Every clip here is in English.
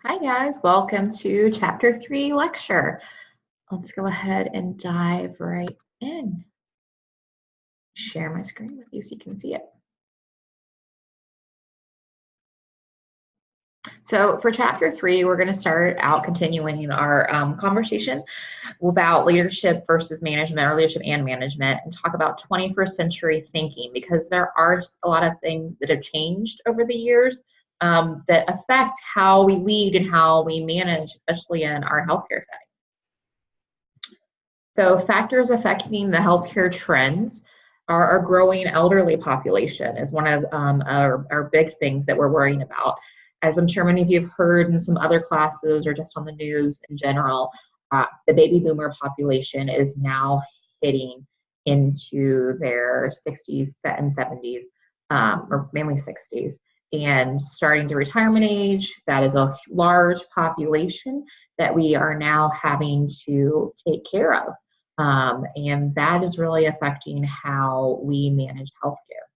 Hi guys, welcome to Chapter 3 lecture. Let's go ahead and dive right in. Share my screen with you so you can see it. So for Chapter 3, we're going to start out continuing our conversation about leadership versus management, or leadership and management, and talk about 21st century thinking, because there are a lot of things that have changed over the years that affect how we lead and how we manage, especially in our healthcare setting. So factors affecting the healthcare trends are our growing elderly population is one of our big things that we're worrying about. As I'm sure many of you have heard in some other classes or just on the news in general, the baby boomer population is now hitting into their 60s and 70s, or mainly 60s, and starting to retirement age. That is a large population that we are now having to take care of. And that is really affecting how we manage healthcare.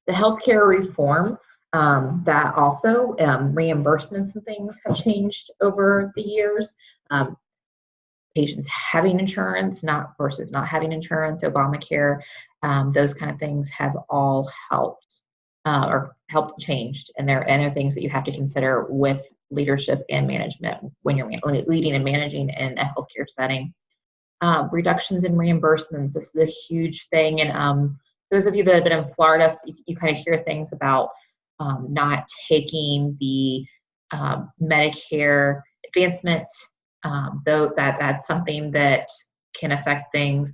The healthcare reform, that also reimbursements and things have changed over the years. Patients having insurance, not versus not having insurance, Obamacare, those kind of things have all helped or helped changed, and there are things that you have to consider with leadership and management when you're leading and managing in a healthcare setting. Reductions in reimbursements, this is a huge thing, and those of you that have been in Florida, you kind of hear things about not taking the Medicare advancement, though that's something that can affect things.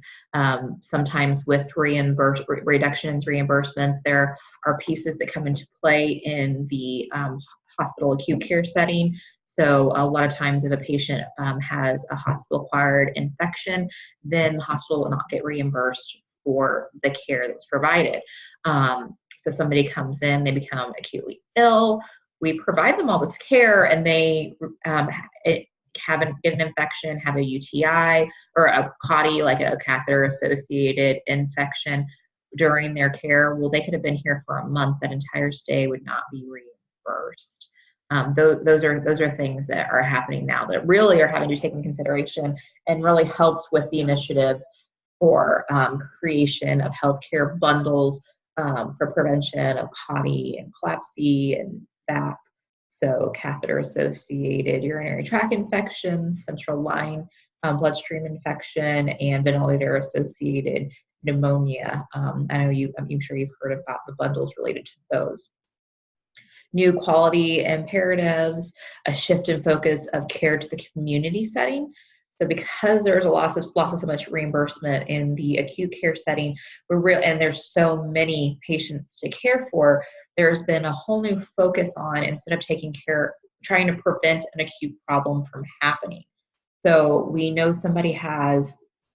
Sometimes with reductions, reimbursements, there are pieces that come into play in the hospital acute care setting. So a lot of times if a patient has a hospital-acquired infection, then the hospital will not get reimbursed for the care that's provided. So somebody comes in, they become acutely ill, we provide them all this care, and they have an infection, have a UTI or a CAUTI, like a catheter-associated infection during their care. Well, they could have been here for a month. That entire stay would not be reimbursed. Those are things that are happening now that really are having to take into consideration, and really helps with the initiatives for creation of healthcare bundles for prevention of CAUTI and CLABSI and VAP. So catheter-associated urinary tract infections, central line bloodstream infection, and ventilator-associated pneumonia. I'm sure you've heard about the bundles related to those. New quality imperatives, a shift in focus of care to the community setting. So because there's a loss of so much reimbursement in the acute care setting, and there's so many patients to care for, there's been a whole new focus on, instead of trying to prevent an acute problem from happening. So we know somebody has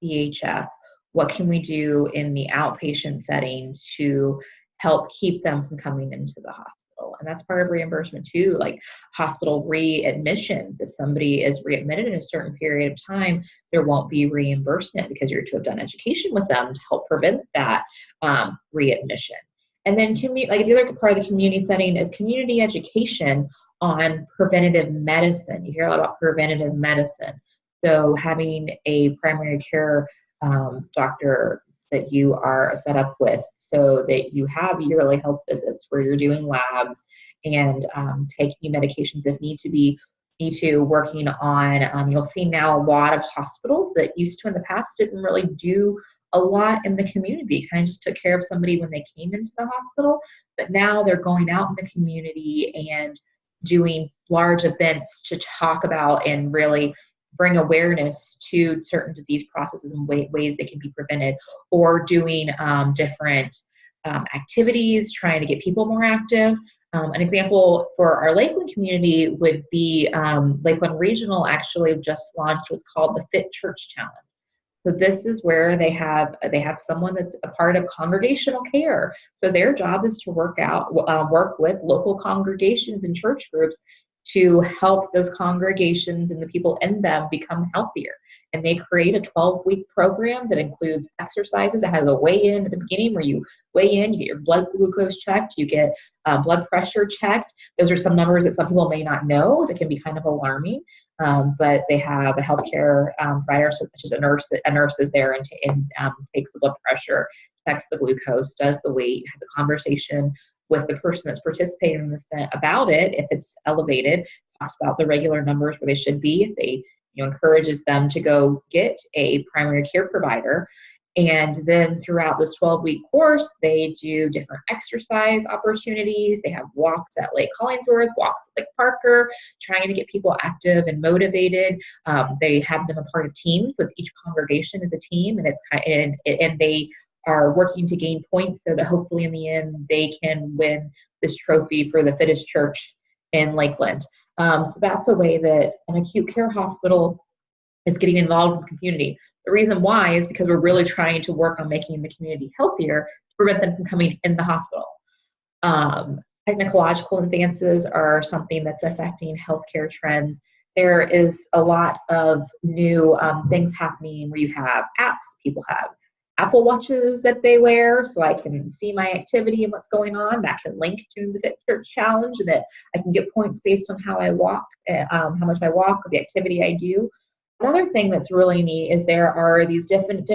CHF. What can we do in the outpatient setting to help keep them from coming into the hospital? And that's part of reimbursement too, like hospital readmissions. If somebody is readmitted in a certain period of time, there won't be reimbursement because you're to have done education with them to help prevent that readmission. And then like the other part of the community setting is community education on preventative medicine. You hear a lot about preventative medicine. So having a primary care doctor that you are set up with, so that you have yearly health visits where you're doing labs and taking medications if need to, working on, you'll see now a lot of hospitals that used to in the past didn't really do a lot in the community, kind of just took care of somebody when they came into the hospital, but now they're going out in the community and doing large events to talk about and really bring awareness to certain disease processes and ways they can be prevented, or doing different activities, trying to get people more active. An example for our Lakeland community would be Lakeland Regional actually just launched what's called the Fit Church Challenge. So this is where they have someone that's a part of congregational care. So their job is to work with local congregations and church groups to help those congregations and the people in them become healthier. and they create a 12-week program that includes exercises. It has a weigh-in at the beginning where you weigh in, you get your blood glucose checked, you get blood pressure checked. Those are some numbers that some people may not know that can be kind of alarming. But they have a healthcare provider, such as a nurse is there and takes the blood pressure, checks the glucose, does the weight, has a conversation with the person that's participating in this event about it. If it's elevated, talks about the regular numbers where they should be. If they, encourages them to go get a primary care provider. And then throughout this 12-week course, they do different exercise opportunities. They have walks at Lake Hollingsworth, walks at Lake Parker, trying to get people active and motivated. They have them a part of teams, with each congregation as a team, and they are working to gain points so that hopefully in the end they can win this trophy for the fittest church in Lakeland. So that's a way that an acute care hospital is getting involved in the community. The reason why is because we're really trying to work on making the community healthier to prevent them from coming in the hospital. Technological advances are something that's affecting healthcare trends. There is a lot of new things happening where you have apps. People have Apple Watches that they wear, so I can see my activity and what's going on. That can link to the Fit Church Challenge, and that I can get points based on how I walk, how much I walk, or the activity I do. Another thing that's really neat is there are these different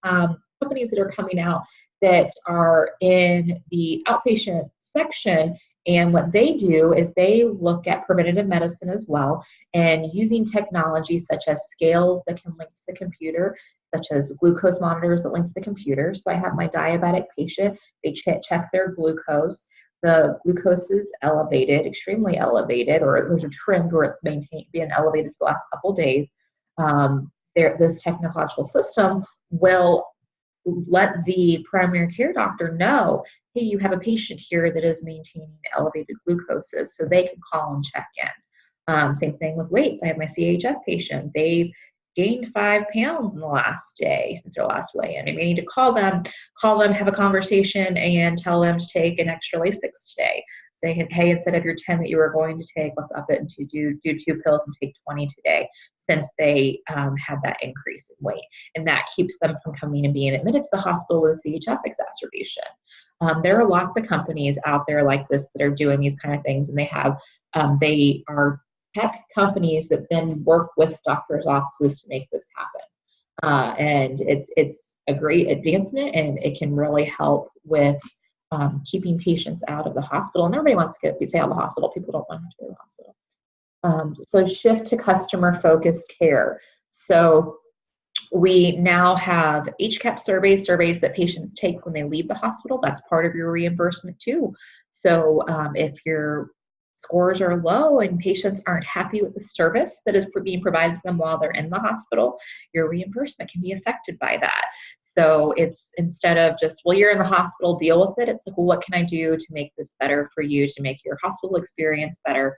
companies that are coming out that are in the outpatient section, and what they do is they look at preventative medicine as well, and using technology such as scales that can link to the computer, such as glucose monitors that link to the computer. So I have my diabetic patient, they check their glucose. The glucose is elevated, extremely elevated, or there's a trend where it's being elevated for the last couple of days. This technological system will let the primary care doctor know, hey, you have a patient here that is maintaining elevated glucoses, so they can call and check in. Same thing with weights. I have my CHF patient. They've gained 5 pounds in the last day since their last weigh-in. And we need to call them, have a conversation, and tell them to take an extra Lasix today. Saying, hey, instead of your 10 that you were going to take, let's up it and do 2 pills and take 20 today, since they had that increase in weight. And that keeps them from coming and being admitted to the hospital with CHF exacerbation. There are lots of companies out there like this that are doing these kind of things, and they are tech companies that then work with doctors' offices to make this happen. And it's a great advancement, and it can really help with keeping patients out of the hospital. And everybody wants to stay out of the hospital. People don't want to go to the hospital. So shift to customer-focused care. So we now have HCAHPS surveys that patients take when they leave the hospital. That's part of your reimbursement too. So if your scores are low and patients aren't happy with the service that is being provided to them while they're in the hospital, your reimbursement can be affected by that. So it's, instead of just, well, you're in the hospital, deal with it, it's like, well, what can I do to make this better for you, to make your hospital experience better?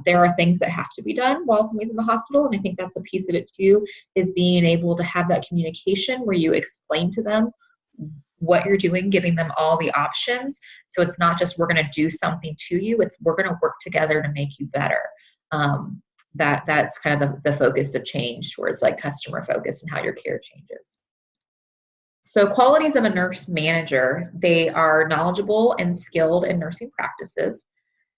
There are things that have to be done while somebody's in the hospital, and I think that's a piece of it too, is being able to have that communication where you explain to them what you're doing, giving them all the options. So it's not just, we're going to do something to you, it's we're going to work together to make you better. That's kind of the focus of change, towards like customer focus and how your care changes. So qualities of a nurse manager: they are knowledgeable and skilled in nursing practices.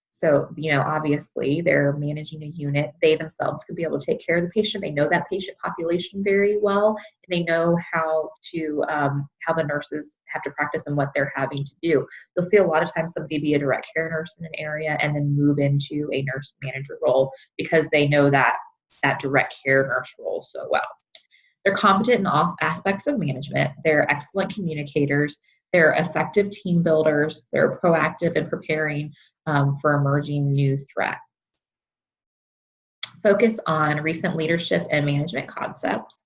So, obviously they're managing a unit. They themselves could be able to take care of the patient. They know that patient population very well, and they know how the nurses have to practice and what they're having to do. You'll see a lot of times somebody be a direct care nurse in an area and then move into a nurse manager role because they know that direct care nurse role so well. They're competent in all aspects of management. They're excellent communicators. They're effective team builders. They're proactive in preparing for emerging new threats. Focus on recent leadership and management concepts,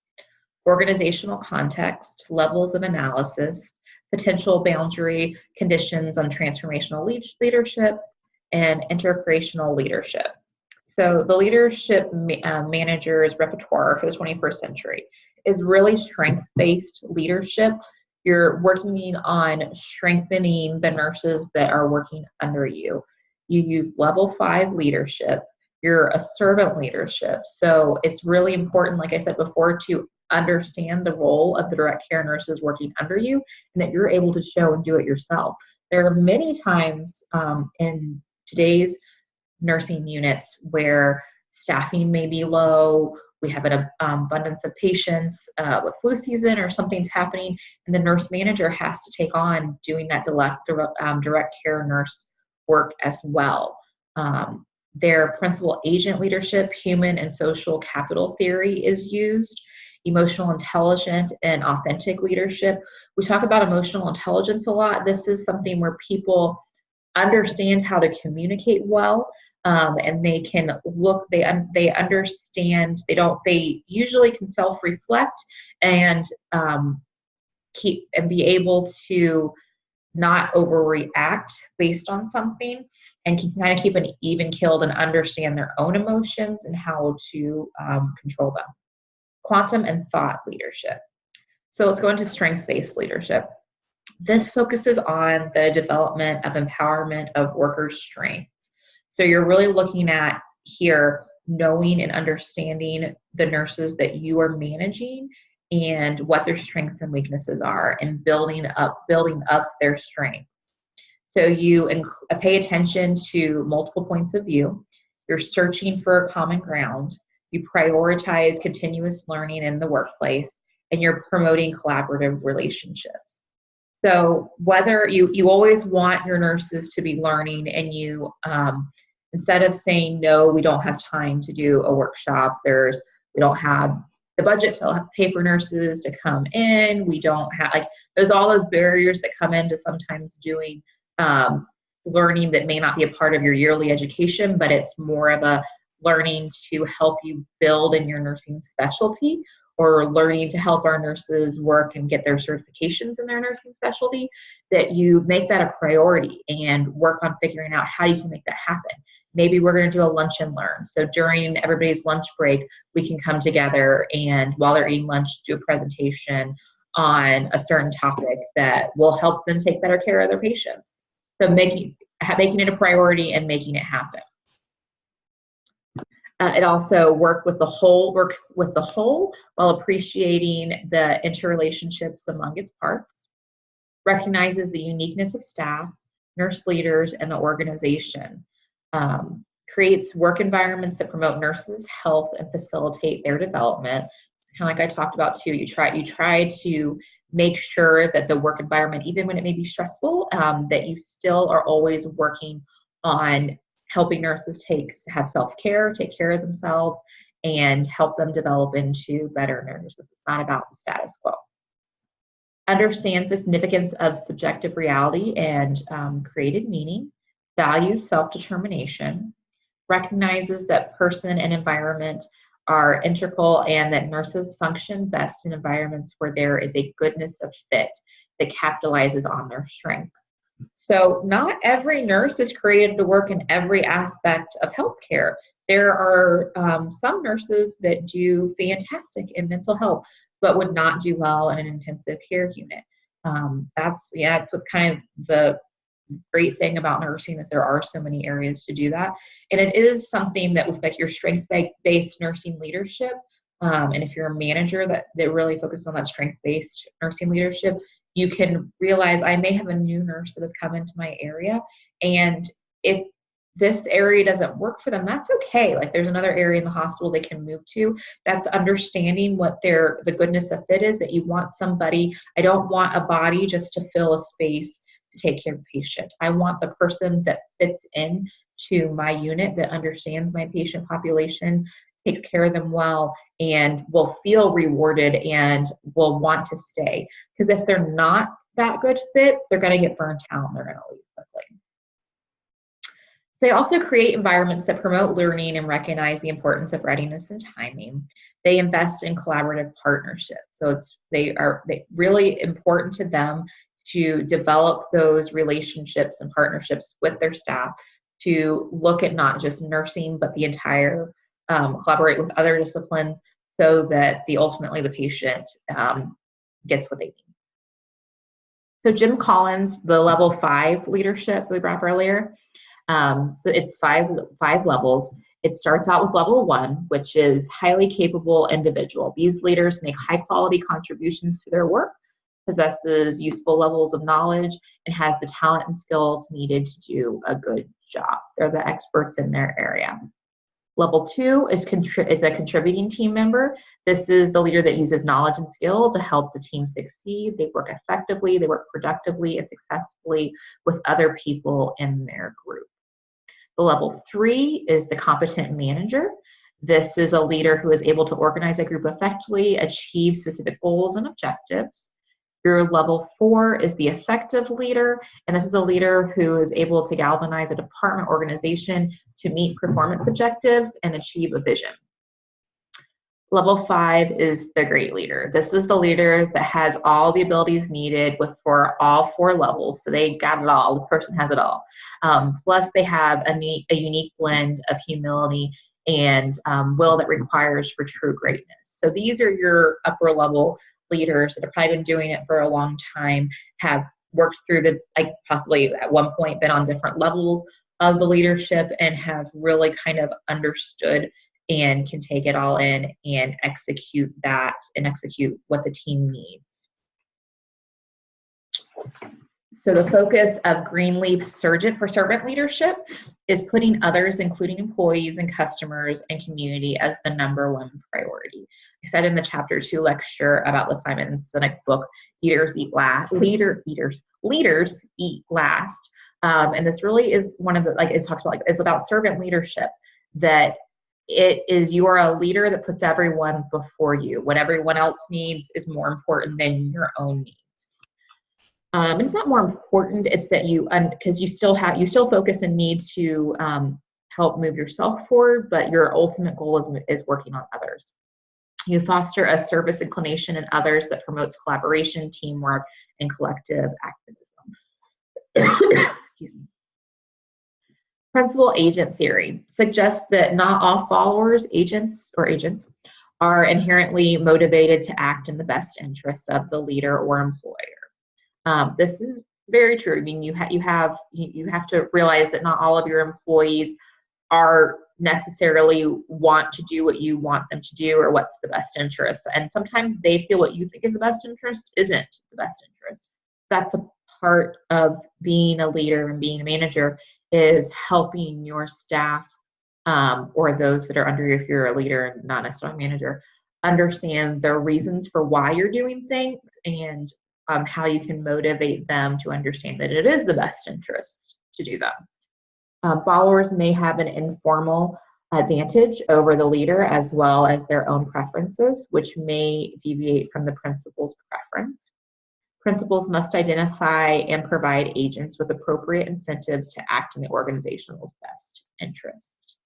organizational context, levels of analysis, potential boundary conditions on transformational leadership, and intercreational leadership. So the leadership manager's repertoire for the 21st century is really strength-based leadership. You're working on strengthening the nurses that are working under you. You use level 5 leadership. You're a servant leadership. So it's really important, like I said before, to understand the role of the direct care nurses working under you and that you're able to show and do it yourself. There are many times in today's nursing units where staffing may be low, we have an abundance of patients with flu season or something's happening, and the nurse manager has to take on doing that direct care nurse work as well. Their principal agent leadership, human and social capital theory is used. Emotional intelligence and authentic leadership. We talk about emotional intelligence a lot. This is something where people understand how to communicate well, and they can look, they understand, they usually can self-reflect and be able to not overreact based on something, and can kind of keep an even keel and understand their own emotions and how to control them. Quantum and thought leadership. So let's go into strengths-based leadership. This focuses on the development of empowerment of workers' strengths. So you're really looking at here knowing and understanding the nurses that you are managing and what their strengths and weaknesses are, and building up their strengths. So you pay attention to multiple points of view. You're searching for a common ground. You prioritize continuous learning in the workplace, and you're promoting collaborative relationships. So whether you always want your nurses to be learning, and you instead of saying, no, we don't have time to do a workshop, we don't have the budget to pay for nurses to come in, we don't have, like, there's all those barriers that come into sometimes doing learning that may not be a part of your yearly education, but it's more of a learning to help you build in your nursing specialty, or learning to help our nurses work and get their certifications in their nursing specialty, that you make that a priority and work on figuring out how you can make that happen. Maybe we're going to do a lunch and learn. So during everybody's lunch break, we can come together and while they're eating lunch, do a presentation on a certain topic that will help them take better care of their patients. So making it a priority and making it happen. It also works with the whole while appreciating the interrelationships among its parts, recognizes the uniqueness of staff, nurse leaders, and the organization, creates work environments that promote nurses' health and facilitate their development. Kind of like I talked about too, you try to make sure that the work environment, even when it may be stressful, that you still are always working on helping nurses have self-care, take care of themselves, and help them develop into better nurses. It's not about the status quo. Understands the significance of subjective reality and created meaning, values self-determination, recognizes that person and environment are integral, and that nurses function best in environments where there is a goodness of fit that capitalizes on their strengths. So not every nurse is created to work in every aspect of healthcare. There are some nurses that do fantastic in mental health, but would not do well in an intensive care unit. It's what's kind of the great thing about nursing, is there are so many areas to do that. And it is something that with like your strength-based nursing leadership, and if you're a manager that really focuses on that strength-based nursing leadership, you can realize I may have a new nurse that has come into my area, and if this area doesn't work for them, that's okay. Like there's another area in the hospital they can move to. That's understanding what the goodness of fit is, that you want somebody. I don't want a body just to fill a space to take care of a patient. I want the person that fits in to my unit, that understands my patient population, takes care of them well, and will feel rewarded and will want to stay. Because if they're not that good fit, they're going to get burnt out and they're going to leave quickly. So they also create environments that promote learning and recognize the importance of readiness and timing. They invest in collaborative partnerships. So they really important to them to develop those relationships and partnerships with their staff, to look at not just nursing, but the entire, collaborate with other disciplines so that ultimately the patient gets what they need. So Jim Collins, the level 5 leadership we brought up earlier, So it's five levels. It starts out with level 1, which is highly capable individual. These leaders make high quality contributions to their work, possesses useful levels of knowledge, and has the talent and skills needed to do a good job. They're the experts in their area. Level 2 is a contributing team member. This is the leader that uses knowledge and skill to help the team succeed. They work effectively, they work productively and successfully with other people in their group. The level 3 is the competent manager. This is a leader who is able to organize a group effectively, achieve specific goals and objectives. Your level 4 is the effective leader, and this is a leader who is able to galvanize a department organization to meet performance objectives and achieve a vision. Level 5 is the great leader. This is the leader that has all the abilities needed for all 4 levels. So they got it all. This person has it all. Plus they have a unique blend of humility and will that requires for true greatness. So these are your upper level leaders that have probably been doing it for a long time, have worked through possibly at one point been on different levels of the leadership and have really kind of understood and can take it all in and execute what the team needs. So the focus of Greenleaf servant leadership is putting others, including employees and customers and community, as the #1 priority. I said in the Chapter 2 lecture about the Simon Sinek book, Leaders Eat Last. And this really is one of the, it talks about, it's about servant leadership, that it is, you are a leader that puts everyone before you. What everyone else needs is more important than your own needs. And it's not more important, it's that because you still focus and need to help move yourself forward, but your ultimate goal is working on others. You foster a service inclination in others that promotes collaboration, teamwork, and collective activism. Excuse me. Principal agent theory suggests that not all followers, agents, are inherently motivated to act in the best interest of the leader or employer. This is very true. I mean, you have to realize that not all of your employees are necessarily want to do what you want them to do or what's the best interest. And sometimes they feel what you think is the best interest isn't the best interest. That's a part of being a leader and being a manager, is helping your staff or those that are under you, if you're a leader and not necessarily a manager, understand the reasons for why you're doing things and how you can motivate them to understand that it is the best interest to do them. Followers may have an informal advantage over the leader as well as their own preferences, which may deviate from the principal's preference. Principals must identify and provide agents with appropriate incentives to act in the organization's best interest.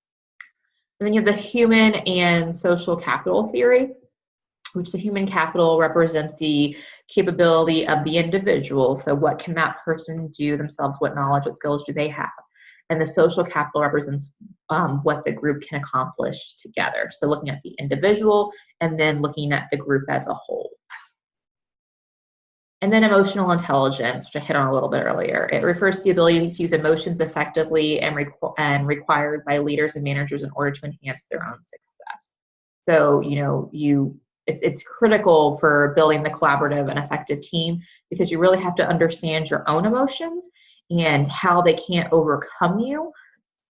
And then you have the human and social capital theory, which the human capital represents the capability of the individual. So what can that person do themselves? What knowledge, what skills do they have? And the social capital represents what the group can accomplish together. So looking at the individual and then looking at the group as a whole. And then emotional intelligence, which I hit on a little bit earlier. It refers to the ability to use emotions effectively and required by leaders and managers in order to enhance their own success. So, it's critical for building the collaborative and effective team, because you really have to understand your own emotions and how they can't overcome you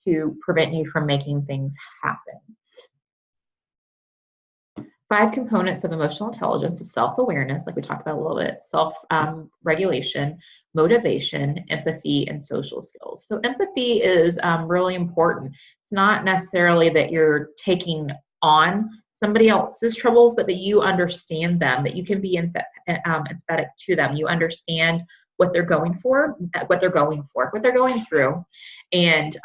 to prevent you from making things happen. 5 components of emotional intelligence is self-awareness, like we talked about a little bit, self-regulation, motivation, empathy, and social skills. So empathy is really important. It's not necessarily that you're taking on somebody else's troubles, but that you understand them, that you can be empathetic to them. You understand what they're going through, and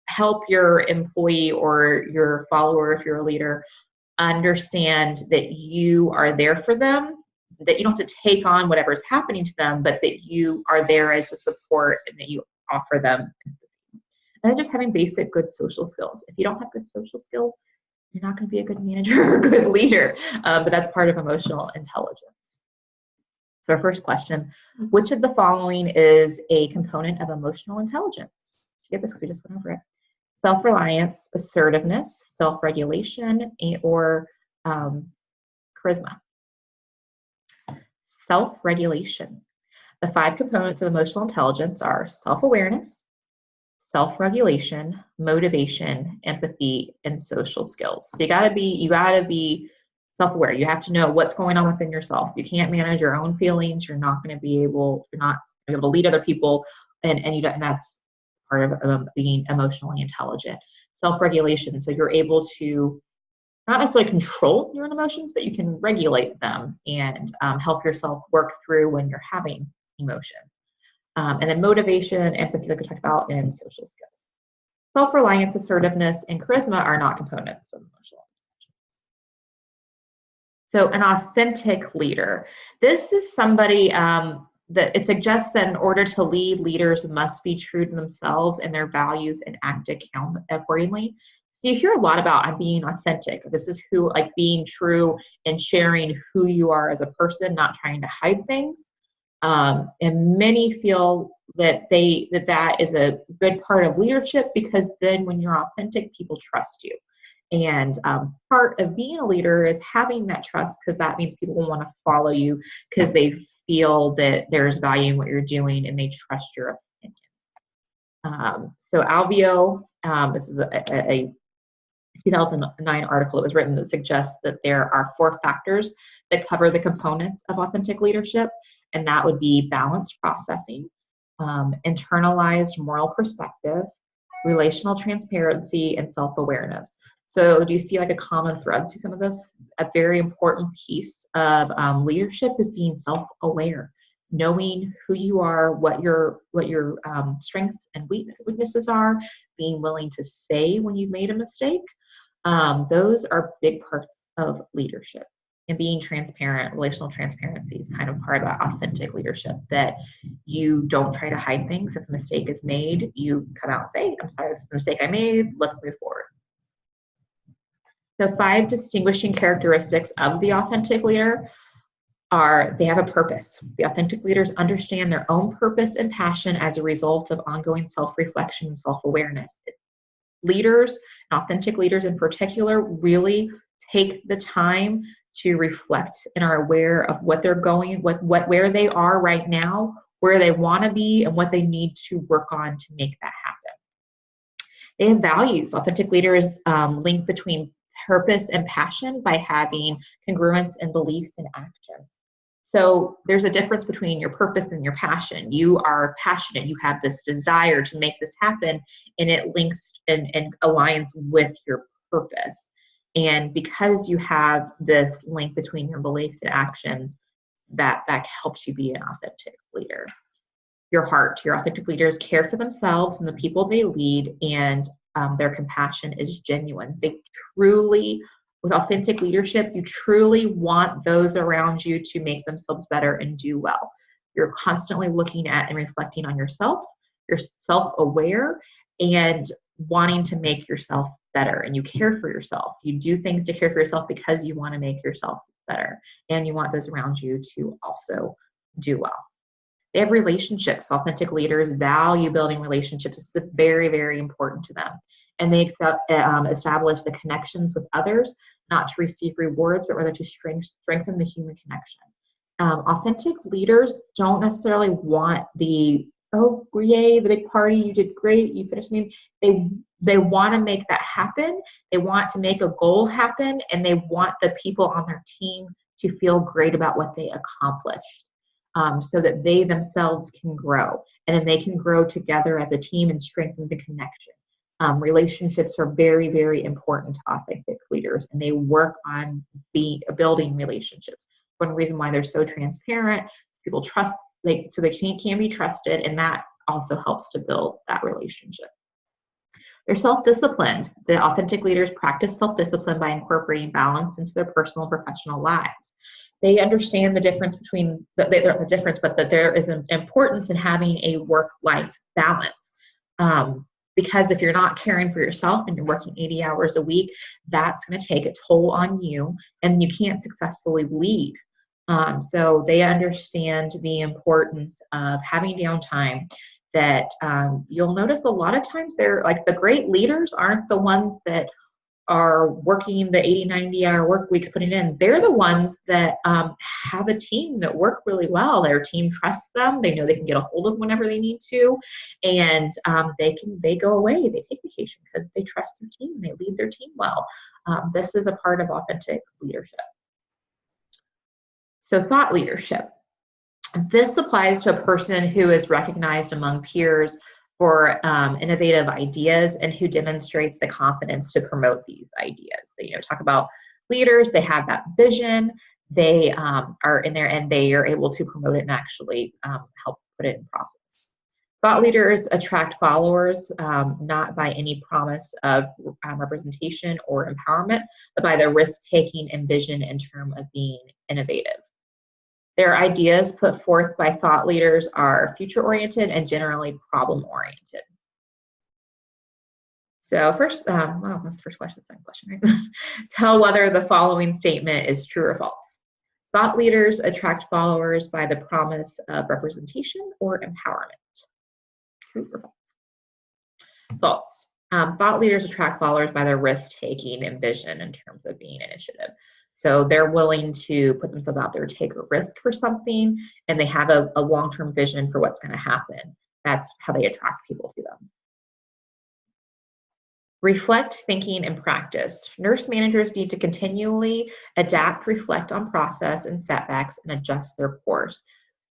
help your employee or your follower, if you're a leader, understand that you are there for them, that you don't have to take on whatever's happening to them, but that you are there as a support and that you offer them empathy. And then just having basic good social skills. If you don't have good social skills, you're not going to be a good manager or a good leader, but that's part of emotional intelligence. So our first question, which of the following is a component of emotional intelligence? skip this because we just went over it. Self-reliance, assertiveness, self-regulation, or charisma. Self-regulation. The 5 components of emotional intelligence are self-awareness, self-regulation, motivation, empathy, and social skills. So you gotta be self-aware. You have to know what's going on within yourself. You can't manage your own feelings. You're not going to be able to lead other people, and that's part of being emotionally intelligent. Self-regulation. So you're able to not necessarily control your own emotions, but you can regulate them and help yourself work through when you're having emotions. And then motivation, empathy, like we talked about, and social skills. Self-reliance, assertiveness, and charisma are not components of emotional intelligence. So an authentic leader. This is somebody that it suggests that in order to lead, leaders must be true to themselves and their values and act accordingly. So you hear a lot about I'm being authentic. This is who, like being true and sharing who you are as a person, not trying to hide things. And many feel that that is a good part of leadership, because then when you're authentic, people trust you. And part of being a leader is having that trust, because that means people will want to follow you because they feel that there's value in what you're doing and they trust your opinion. So Alveo, this is a 2009 article that was written that suggests that there are 4 factors that cover the components of authentic leadership, and that would be balanced processing, internalized moral perspective, relational transparency, and self-awareness. So do you see like a common thread to some of this? A very important piece of leadership is being self-aware, knowing who you are, what your strengths and weaknesses are, being willing to say when you've made a mistake. Those are big parts of leadership. And being transparent, relational transparency is kind of part of that authentic leadership, that you don't try to hide things. If a mistake is made, you come out and say, I'm sorry, this is the mistake I made, let's move forward. The 5 distinguishing characteristics of the authentic leader are they have a purpose. The authentic leaders understand their own purpose and passion as a result of ongoing self-reflection and self-awareness. Leaders, authentic leaders in particular, really take the time to reflect and are aware of what they're going, where they are right now, where they want to be, and what they need to work on to make that happen. They have values. Authentic leaders link between purpose and passion by having congruence in beliefs and actions. So there's a difference between your purpose and your passion. You are passionate. You have this desire to make this happen, and it links and aligns with your purpose. And because you have this link between your beliefs and actions, that helps you be an authentic leader. Your heart. Your authentic leaders care for themselves and the people they lead, and their compassion is genuine. They truly, with authentic leadership, you truly want those around you to make themselves better and do well. You're constantly looking at and reflecting on yourself. You're self-aware and wanting to make yourself better, and you care for yourself. You do things to care for yourself because you want to make yourself better, and you want those around you to also do well. They have relationships. Authentic leaders value building relationships. It's very, very important to them. And they establish the connections with others, not to receive rewards, but rather to strengthen the human connection. Authentic leaders don't necessarily want the, oh, yay, the big party, you did great, you finished the meeting. They want to make that happen. They want to make a goal happen, and they want the people on their team to feel great about what they accomplished. So that they themselves can grow, and then they can grow together as a team and strengthen the connection. Relationships are very, very important to authentic leaders, and they work on building relationships. One reason why they're so transparent, people trust, so they can be trusted, and that also helps to build that relationship. They're self-disciplined. The authentic leaders practice self-discipline by incorporating balance into their personal and professional lives. They understand the difference between but that there is an importance in having a work-life balance. Because if you're not caring for yourself and you're working 80 hours a week, that's going to take a toll on you, and you can't successfully lead. So they understand the importance of having downtime, that you'll notice a lot of times they're like the great leaders aren't the ones that are working the 80, 90-hour work weeks putting in. They're the ones that have a team that work really well. Their team trusts them. They know they can get a hold of whenever they need to, and they go away. They take vacation because they trust their team. They lead their team well. This is a part of authentic leadership. So thought leadership. This applies to a person who is recognized among peers for innovative ideas and who demonstrates the confidence to promote these ideas. So, talk about leaders, they have that vision, they are in there and they are able to promote it and actually help put it in process. Thought leaders attract followers not by any promise of representation or empowerment, but by the risk-taking and vision in terms of being innovative. Their ideas put forth by thought leaders are future-oriented and generally problem-oriented. So first, well, that's the first question, second question, right? Tell whether the following statement is true or false. Thought leaders attract followers by the promise of representation or empowerment. True or false? False. Thought leaders attract followers by their risk-taking and vision in terms of being initiative. So they're willing to put themselves out there, take a risk for something, and they have a long-term vision for what's going to happen. That's how they attract people to them. Reflect, thinking, and practice. Nurse managers need to continually adapt, reflect on process and setbacks, and adjust their course.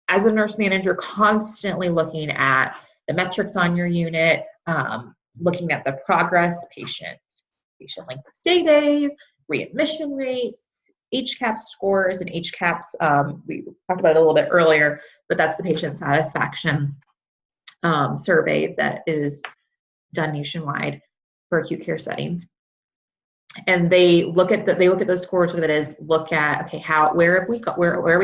As a nurse manager, constantly looking at the metrics on your unit, looking at the progress, patient length of stay days, readmission rates, HCAHPS scores, and HCAHPS, we talked about it a little bit earlier, but that's the patient satisfaction survey that is done nationwide for acute care settings. And they look at those scores. Look at okay, where are we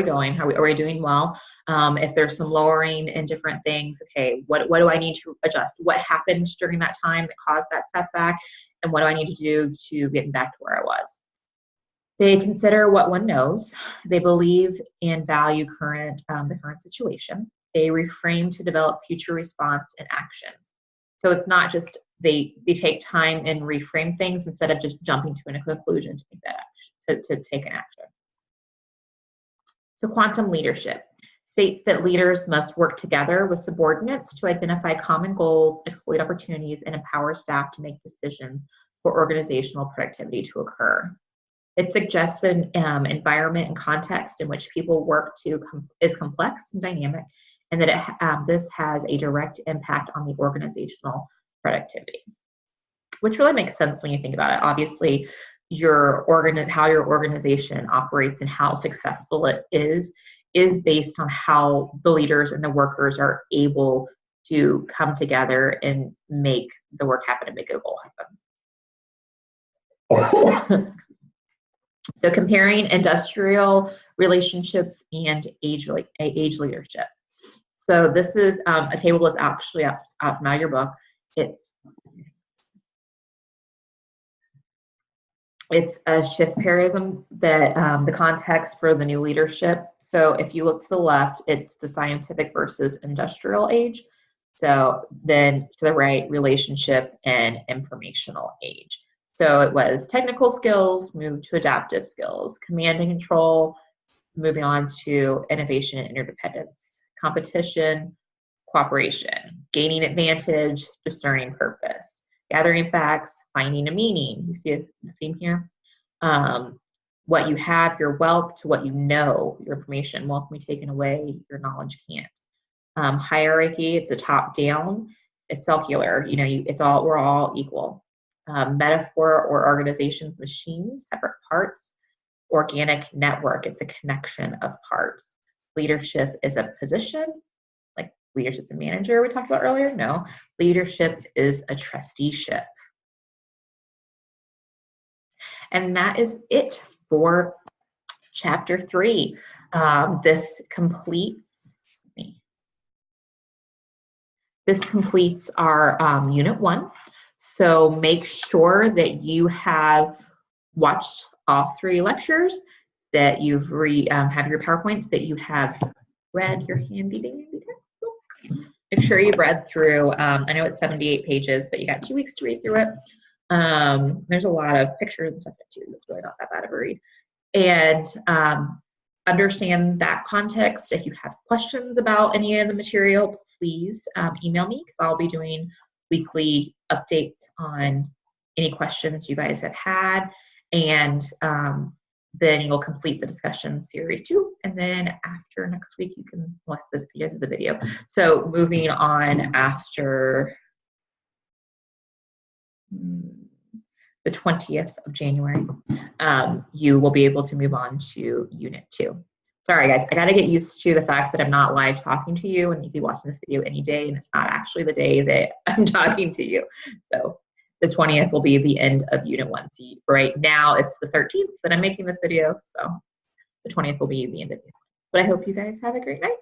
going? Are we doing well? If there's some lowering in different things, okay, what do I need to adjust? What happened during that time that caused that setback, and what do I need to do to get back to where I was? They consider what one knows. They believe and value the current situation. They reframe to develop future response and actions. So it's not just they take time and reframe things instead of just jumping to a conclusion to make that action, to take an action. So quantum leadership states that leaders must work together with subordinates to identify common goals, exploit opportunities, and empower staff to make decisions for organizational productivity to occur. It suggests that an environment and context in which people work is complex and dynamic, and that this has a direct impact on the organizational productivity, which really makes sense when you think about it. Obviously, how your organization operates and how successful it is based on how the leaders and the workers are able to come together and make the work happen and make a goal happen. So comparing industrial relationships and age leadership. So this is a table that's actually out from your book. It's a shift paradigm that the context for the new leadership. So if you look to the left, it's the scientific versus industrial age. So then to the right, relationship and informational age. So it was technical skills, moved to adaptive skills, command and control, moving on to innovation and interdependence, competition, cooperation, gaining advantage, discerning purpose, gathering facts, finding a meaning. You see the theme here? What you have, your wealth, to what you know, your information. Wealth can be taken away, your knowledge can't. Hierarchy, it's a top down. It's circular, we're all equal. Metaphor or organization's machine, separate parts. Organic network, it's a connection of parts. Leadership is a position, like leadership's a manager we talked about earlier. No, leadership is a trusteeship. And that is it for chapter 3. This completes our unit 1. So make sure that you have watched all 3 lectures, that you've have your PowerPoints, that you have read your handy dandy textbook, make sure you've read through, I know it's 78 pages, but you got 2 weeks to read through it. There's a lot of pictures and stuff too, so it's really not that bad of a read. And understand that context. If you have questions about any of the material, please email me, because I'll be doing weekly updates on any questions you guys have had. And then you'll complete the discussion series 2. And then after next week, you can watch this. This is a video. So moving on after the 20th of January, you will be able to move on to Unit 2. Sorry guys, I gotta get used to the fact that I'm not live talking to you, and you can be watching this video any day, and it's not actually the day that I'm talking to you. So the 20th will be the end of Unit 1. So right now it's the 13th that I'm making this video, so the 20th will be the end of Unit 1. But I hope you guys have a great night.